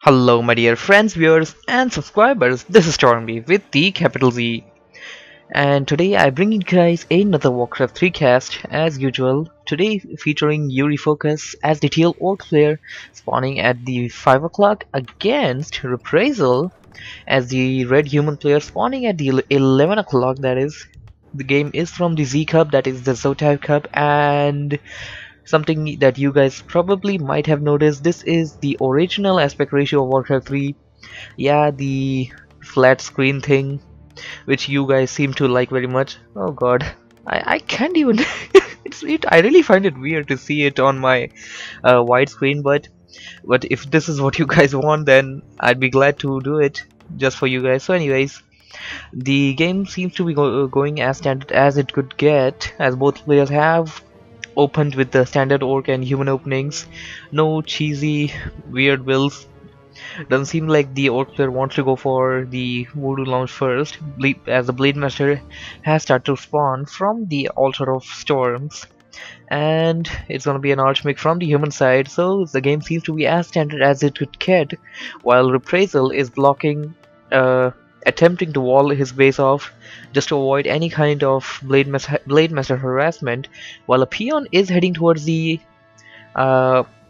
Hello my dear friends, viewers and subscribers, this is Stormy with the capital Z, and today I bring you guys another Warcraft 3 cast as usual, today featuring Yuri Focus as the teal orc player spawning at the 5 o'clock against Reprisal as the red human player spawning at the 11 o'clock. That is, the game is from the Z Cup, that is the Zotype Cup, and something that you guys probably might have noticed, this is the original aspect ratio of Warcraft 3. Yeah, the flat screen thing, which you guys seem to like very much. Oh god, I can't even I really find it weird to see it on my wide screen, but if this is what you guys want, then I'd be glad to do it just for you guys. So anyways, the game seems to be going as standard as it could get, as both players have opened with the standard orc and human openings. No cheesy weird builds. Doesn't seem like the orc player wants to go for the voodoo launch first, as the blade master has started to spawn from the altar of storms, and it's gonna be an archmage from the human side. So the game seems to be as standard as it could get, while Reprisal is blocking, attempting to wall his base off just to avoid any kind of blade master harassment, while a peon is heading towards the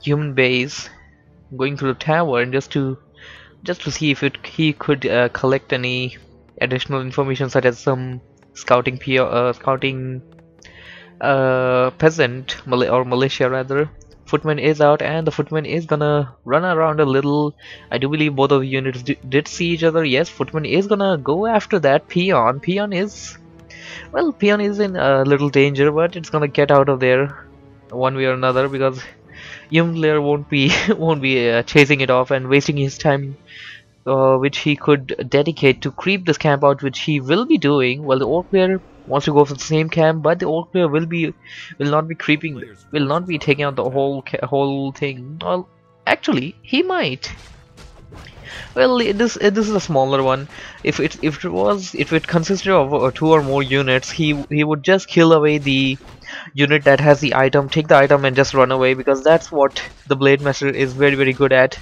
human base, going to the tavern just to see if he could collect any additional information, such as some scouting peasant or militia rather. Footman is out, and the footman is gonna run around a little. I do believe both of the units did see each other. Yes, footman is gonna go after that peon. Peon is in a little danger, but it's gonna get out of there one way or another, because young player won't be chasing it off and wasting his time, which he could dedicate to creep this camp out, which he will be doing. Well, the orc player wants to go for the same camp, but the orc player will not be creeping, will not be taking out the whole thing. Well, actually, he might. Well, this is a smaller one. If it consisted of two or more units, he would just kill away the unit that has the item, take the item and just run away, because that's what the blade master is very good at,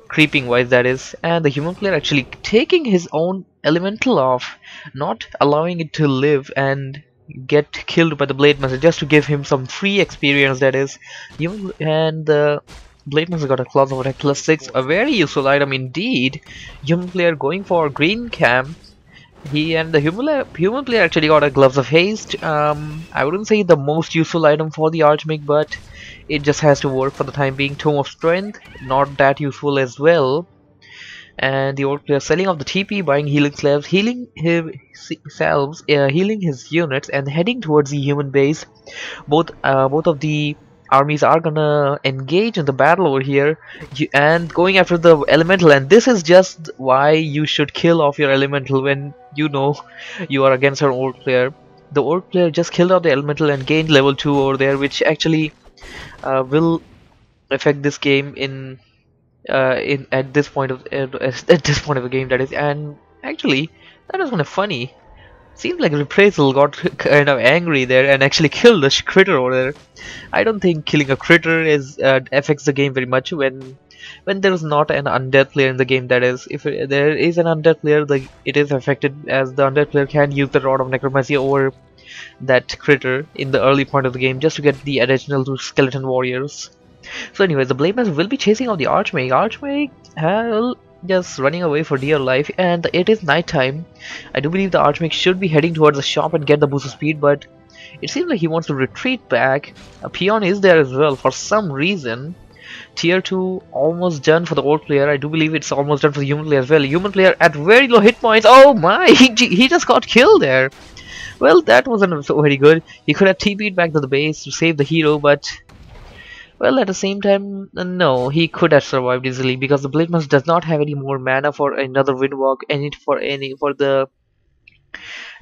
creeping wise, that is. And the human player actually taking his own elemental off, not allowing it to live and get killed by the blade master, just to give him some free experience, that is. And the blade master got a claws of attack +6, a very useful item indeed. Human player going for green camp. He and the human player actually got a gloves of haste. I wouldn't say the most useful item for the archmage, but it just has to work for the time being. Tome of Strength, not that useful as well. And the orc player selling off the TP, buying healing slabs, healing his units, and heading towards the human base. Both of the armies are gonna engage in the battle over here, and going after the elemental. And this is just why you should kill off your elemental when you know you are against an orc player. The orc player just killed out the elemental and gained level 2 over there, which actually will affect this game at this point of the game, that is. And actually, that was kind of funny. Seems like Reprisal got kind of angry there and actually killed a critter over there. I don't think killing a critter affects the game very much when there is not an undead player in the game, that is. If there is an undead player, it is affected, as the undead player can use the Rod of Necromancy over that critter in the early part of the game, just to get the additional 2 skeleton warriors. So anyways, the blade master will be chasing out the archmage. Archmage just running away for dear life, and it is night time. I do believe the archmage should be heading towards the shop and get the boost of speed, but it seems like he wants to retreat back. A peon is there as well for some reason. Tier 2 almost done for the orc player. I do believe it's almost done for the human player as well. Human player at very low hit points. Oh my, he just got killed there. Well, that wasn't so very good. He could have TP'd back to the base to save the hero, but well, at the same time, no, he could have survived easily, because the blade master does not have any more mana for another windwalk, for the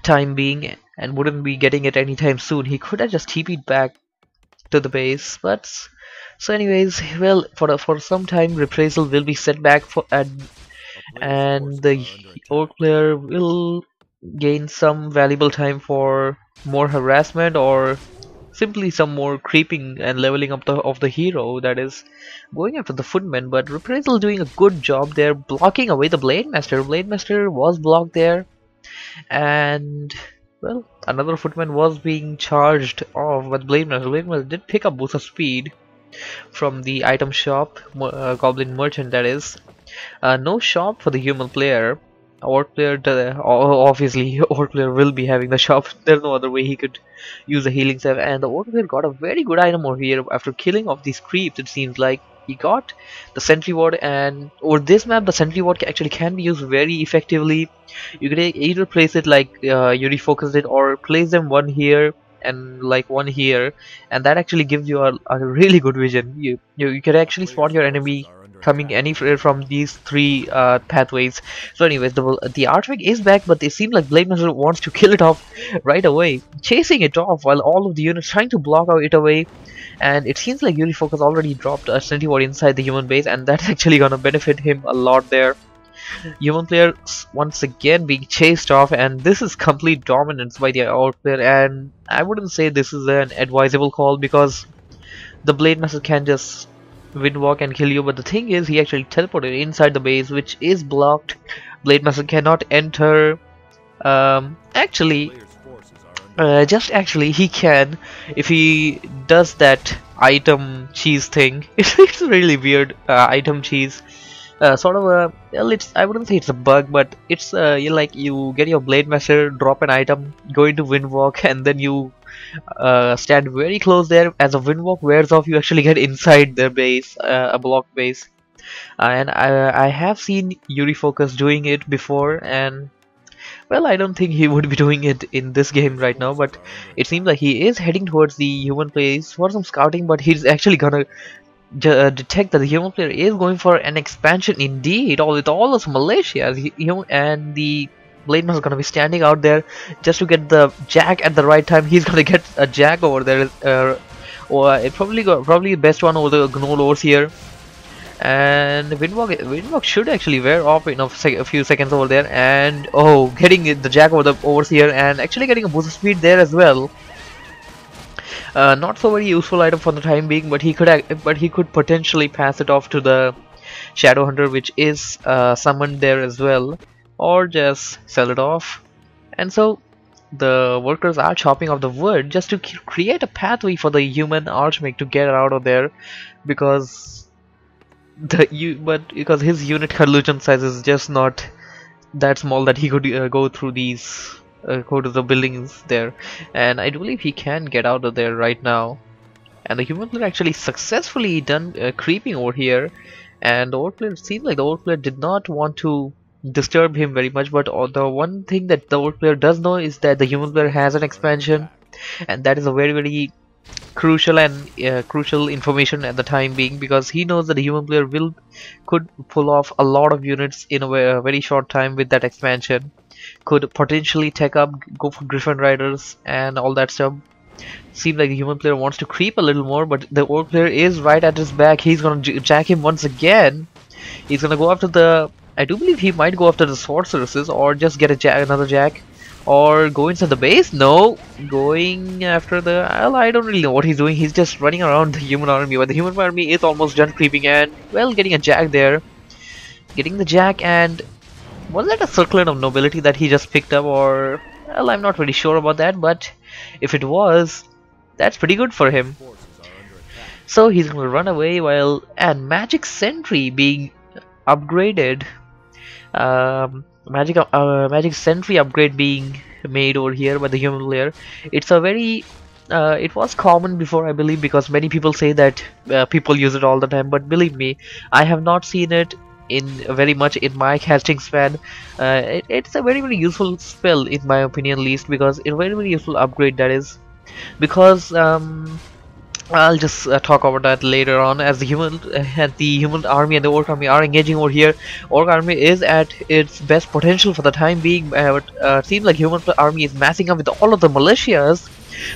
time being, and wouldn't be getting it anytime soon. He could have just TP'd back to the base, but so anyways, well, for some time Reprisal will be set back and the orc player will gain some valuable time for more harassment or simply some more creeping and leveling up of the hero, that is going after the footman. But Reprisal doing a good job there, blocking away the Blade Master. Blade Master was blocked there, and well, another footman was being charged off, but Blade Master did pick up boost of speed from the item shop, Goblin Merchant, that is. No shop for the human player. Orc player, obviously, Orc player will be having the shop. There's no other way he could use the healing staff. And the Orc player got a very good item over here after killing off these creeps. It seems like he got the sentry ward, and over this map, the sentry ward actually can be used very effectively. You can either place it like you refocused it, or place them one here and like one here, and that actually gives you a really good vision. You can actually spot your enemy coming anywhere from these three pathways. So anyways, the archmage is back, but it seems like Blade Master wants to kill it off right away, chasing it off while all of the units trying to block it away. And it seems like Yuri Focus already dropped a sentry ward inside the human base, and that's actually gonna benefit him a lot there. Human player once again being chased off, and this is complete dominance by the Orc player, and I wouldn't say this is an advisable call, because the Blade Master can just windwalk and kill you, but the thing is he actually teleported inside the base, which is blocked. Blade Master cannot enter. Actually he can, if he does that item cheese thing. It's a really weird item cheese, sort of a, well, I wouldn't say it's a bug, but it's you get your Blade Master, drop an item, go into windwalk, and then you stand very close there. As a windwalk wears off, you actually get inside their base, a block base. And I have seen Yuri Focus doing it before, and well, I don't think he would be doing it in this game right now, but it seems like he is heading towards the human place for some scouting, but he's actually gonna detect that the human player is going for an expansion indeed, with all those militias, and the Blade Master is gonna be standing out there just to get the jack at the right time. He's gonna get a jack over there, or it probably best one over the Gnoll Lords here. And windwalk should actually wear off in a few seconds over there, and oh, getting the jack over here, and actually getting a boost of speed there as well. Not so very useful item for the time being, but he could potentially pass it off to the Shadow Hunter, which is summoned there as well, or just sell it off. And so the workers are chopping off the wood just to create a pathway for the human archmage to get out of there, because because his unit collision size is just not that small that he could go through these go to the buildings there, and I believe he can get out of there right now. And the human player actually successfully done creeping over here, and the Orc player, seems like the Orc player did not want to disturb him very much, but the one thing that the Orc player does know is that the human player has an expansion, and that is a very crucial information at the time being, because he knows that the human player could pull off a lot of units in a very short time with that expansion, could potentially go for Griffin Riders and all that stuff. Seems like the human player wants to creep a little more, but the Orc player is right at his back. He's gonna jack him once again. He's gonna go after the, I do believe he might go after the sorceresses, or just get another jack, or go inside the base. No, going after the, well, I don't really know what he's doing. He's just running around the human army, but the human army is almost done creeping, and well, getting a jack there, getting the jack. And was that a circlet of nobility that he just picked up, or, well, I'm not really sure about that, but if it was, that's pretty good for him. So he's gonna run away and Magic Sentry being upgraded, Magic Sentry upgrade being made over here by the human player. It's a very it was common before, I believe, because many people say that people use it all the time, but believe me, I have not seen it very much in my casting span. It's a very useful spell, in my opinion, least, because it's a very useful upgrade, that is, because I'll just talk about that later on, as the human army and the Orc army are engaging over here. Orc army is at its best potential for the time being, but it seems like human army is massing up with all of the militias,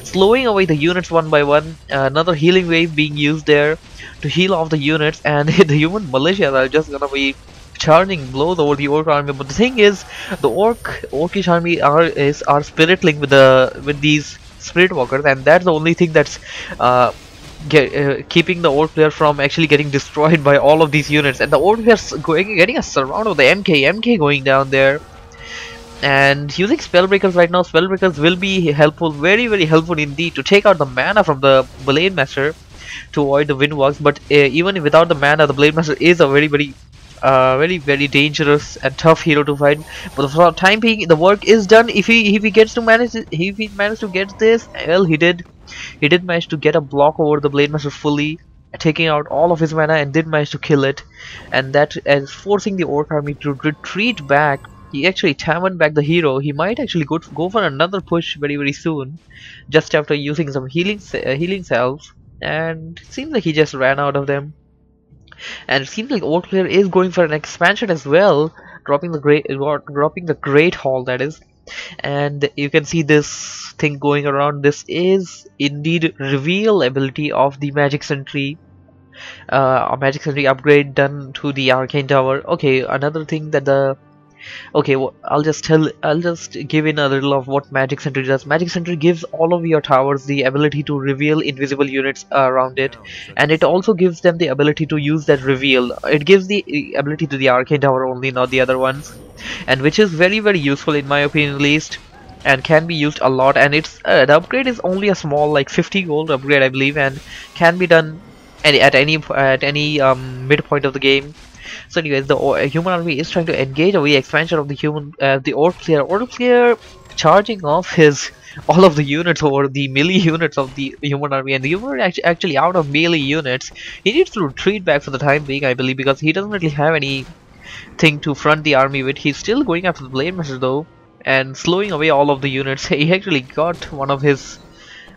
slowing away the units one by one. Another healing wave being used there to heal off the units, and the human militias are just gonna be charging blows over the Orc army. But the thing is, the Orcish army are spirit linked with these spirit walkers, and that's the only thing that's keeping the orc player from actually getting destroyed by all of these units. And the orc player's getting a surround of the MK going down there. And using spellbreakers right now, spellbreakers will be helpful, very helpful indeed, to take out the mana from the Blade Master to avoid the windwalks. But even without the mana, the Blade Master is a very dangerous and tough hero to fight. But for the time being, the work is done. If he gets to manage it, if he managed to get this, well, he did manage to get a block over the Blade Master fully, taking out all of his mana, and did manage to kill it, and that is forcing the Orc army to retreat back. He actually tammed back the hero. He might actually go for another push very soon, just after using some healing salves, and it seems like he just ran out of them. And it seems like Orc player is going for an expansion as well, dropping the Great Hall, that is. And you can see this thing going around. This is indeed reveal ability of the Magic Sentry. A Magic Sentry upgrade done to the Arcane Tower. Okay, another thing that the okay, well, I'll just give in a little of what Magic Sentry does. Magic Sentry gives all of your towers the ability to reveal invisible units around it, and it also gives them the ability to use that reveal. It gives the ability to the Arcane Tower only, not the other ones, and which is very useful in my opinion, at least, and can be used a lot. And it's the upgrade is only a small, like 50 gold upgrade, I believe, and can be done at any midpoint of the game. So anyways, the human army is trying to engage away expansion of the orc player charging off all of the units over the melee units of the human army, and the human army actually out of melee units. He needs to retreat back for the time being, I believe, because he doesn't really have anything to front the army with. He's still going after the Blade Master though, and slowing away all of the units. He actually got one of his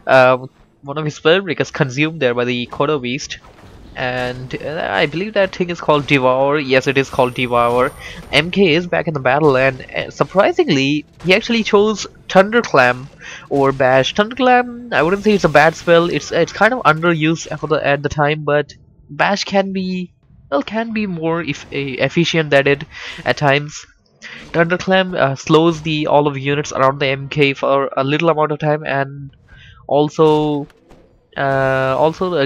spellbreakers consumed there by the Kodo Beast. And I believe that thing is called Devour. Yes, it is called Devour. MK is back in the battle, and surprisingly, he actually chose Thunderclam over Bash. Thunderclam, I wouldn't say it's a bad spell. It's kind of underused at the time, but Bash can be more efficient than it at times. Thunderclam slows all of the units around the MK for a little amount of time, and also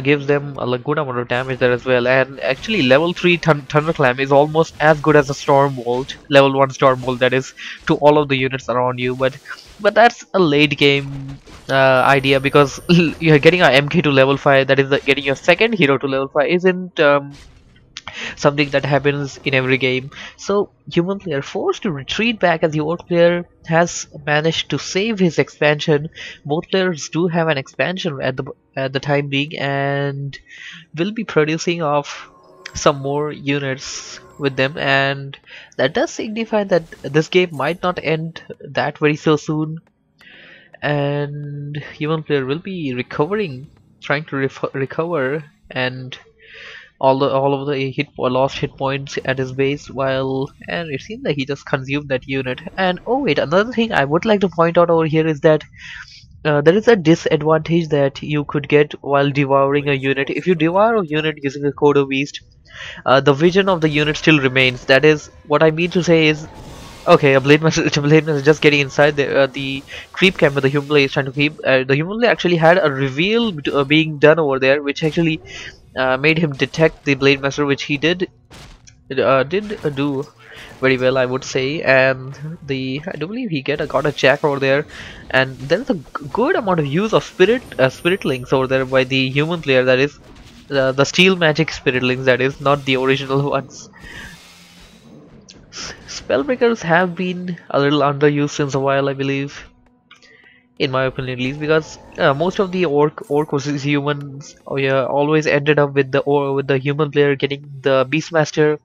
gives them a good amount of damage there as well. And actually level 3 Thunderclam is almost as good as a Stormbolt, level 1 Stormbolt, that is, to all of the units around you. But that's a late game idea, because you're getting a MK to level 5, that is getting your second hero to level 5, isn't something that happens in every game. So human player forced to retreat back, as the orc player has managed to save his expansion. Both players do have an expansion at the time being, and will be producing off some more units with them, and that does signify that this game might not end that very so soon, and human player will be trying to recover, and all of the lost hit points at his base, and it seems like he just consumed that unit. And oh wait, another thing I would like to point out over here is that there is a disadvantage that you could get while devouring a unit. If you devour a unit using a Kodo Beast, the vision of the unit still remains. That is, what I mean to say is, okay, a Blade Master is just getting inside the creep camp where the human player is trying to keep. The human player actually had a reveal being done over there, which actually made him detect the Blade Master, which he did do very well, I would say. And I do believe he got a jack over there, and there's a good amount of use of spiritlings over there by the human player, that is the steel magic spiritlings, that is, not the original ones. Spellbreakers have been a little underused since a while, I believe, in my opinion at least, because most of the orc versus humans always ended up with the human player getting the Beastmaster,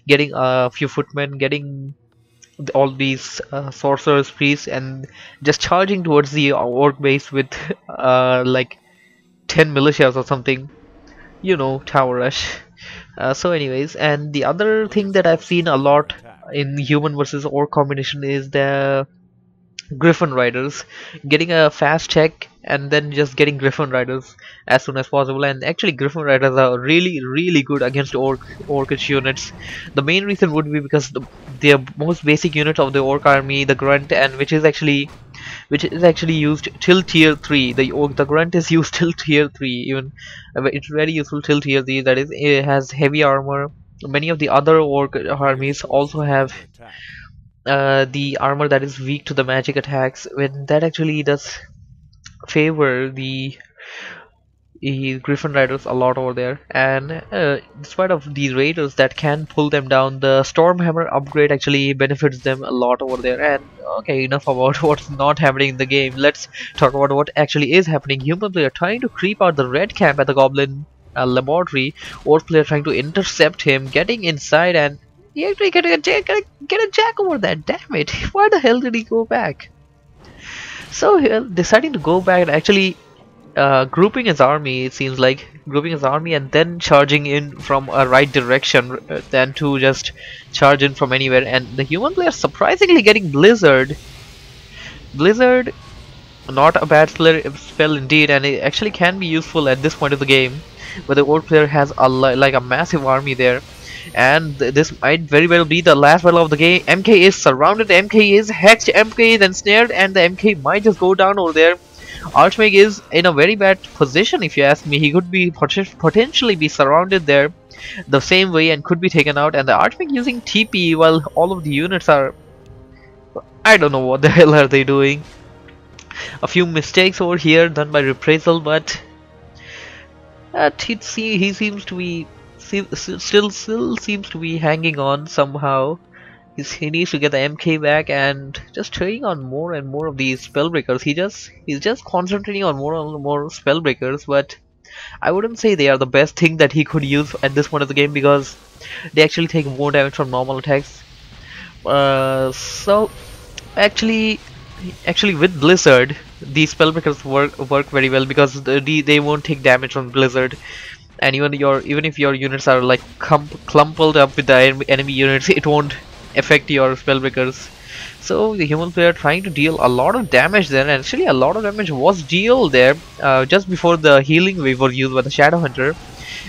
getting a few footmen, getting all these sorcerers, priests, and just charging towards the orc base with like 10 militias or something, tower rush. So anyways, and the other thing that I've seen a lot in human versus orc combination is the Griffin Riders, getting a fast check and then just getting Griffin Riders as soon as possible. And actually Griffin Riders are really good against orcish units. The main reason would be because the most basic unit of the orc army, the grunt, and which is actually which is actually used till tier 3. The grunt is used till tier 3. Even it's very useful till tier 3. That is, it has heavy armor. Many of the other orc armies also have the armor that is weak to the magic attacks, when that actually does favor the Griffin Riders a lot over there. And despite of these raiders that can pull them down, the Stormhammer upgrade actually benefits them a lot over there. And okay, enough about what's not happening in the game. Let's talk about what actually is happening. Human player trying to creep out the red camp at the Goblin laboratory. Orc player trying to intercept him, getting inside, and he actually get a jack over that. Damn it! Why the hell did he go back? So deciding to go back and actually grouping his army, it seems like grouping his army and then charging in from a right direction than to just charge in from anywhere. And the human player surprisingly getting Blizzard, not a bad spell indeed, and it actually can be useful at this point of the game, but the orc player has like a massive army there. And this might very well be the last battle of the game. MK is surrounded, MK is hexed, MK is ensnared, and the MK might just go down over there. Archmage is in a very bad position, if you ask me. He could be potentially be surrounded there the same way and could be taken out. And the Archmage using TP while all of the units are, I don't know what the hell are they doing. A few mistakes over here done by Reprisal, but he seems to be still seems to be hanging on somehow. He needs to get the MK back and just trading on more and more of these spellbreakers. He's just concentrating on more and more spellbreakers, but I wouldn't say they are the best thing that he could use at this point of the game, because they actually take more damage from normal attacks. So actually with Blizzard, these spellbreakers work very well, because they won't take damage from Blizzard. And even if your units are like clumpled up with the enemy units, it won't affect your spellbreakers. So the human player trying to deal a lot of damage there, and actually a lot of damage was dealt there just before the healing wave was used by the Shadow Hunter,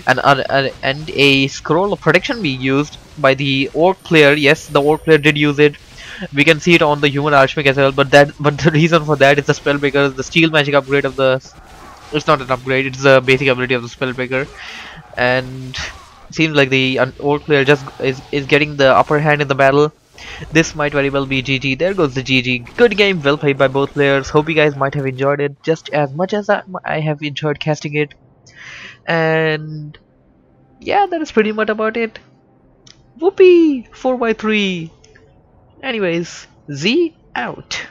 and a scroll of protection being used by the orc player. Yes, the orc player did use it. We can see it on the human archmage as well, but the reason for that is the spellbreaker, the steel magic upgrade of the. It's not an upgrade; it's the basic ability of the spellbreaker, and seems like the orc player just is getting the upper hand in the battle. This might very well be GG. There goes the GG. Good game, well played by both players. Hope you guys might have enjoyed it just as much as I have enjoyed casting it. And yeah, that is pretty much about it. Whoopee! 4x3. Anyways, Z out.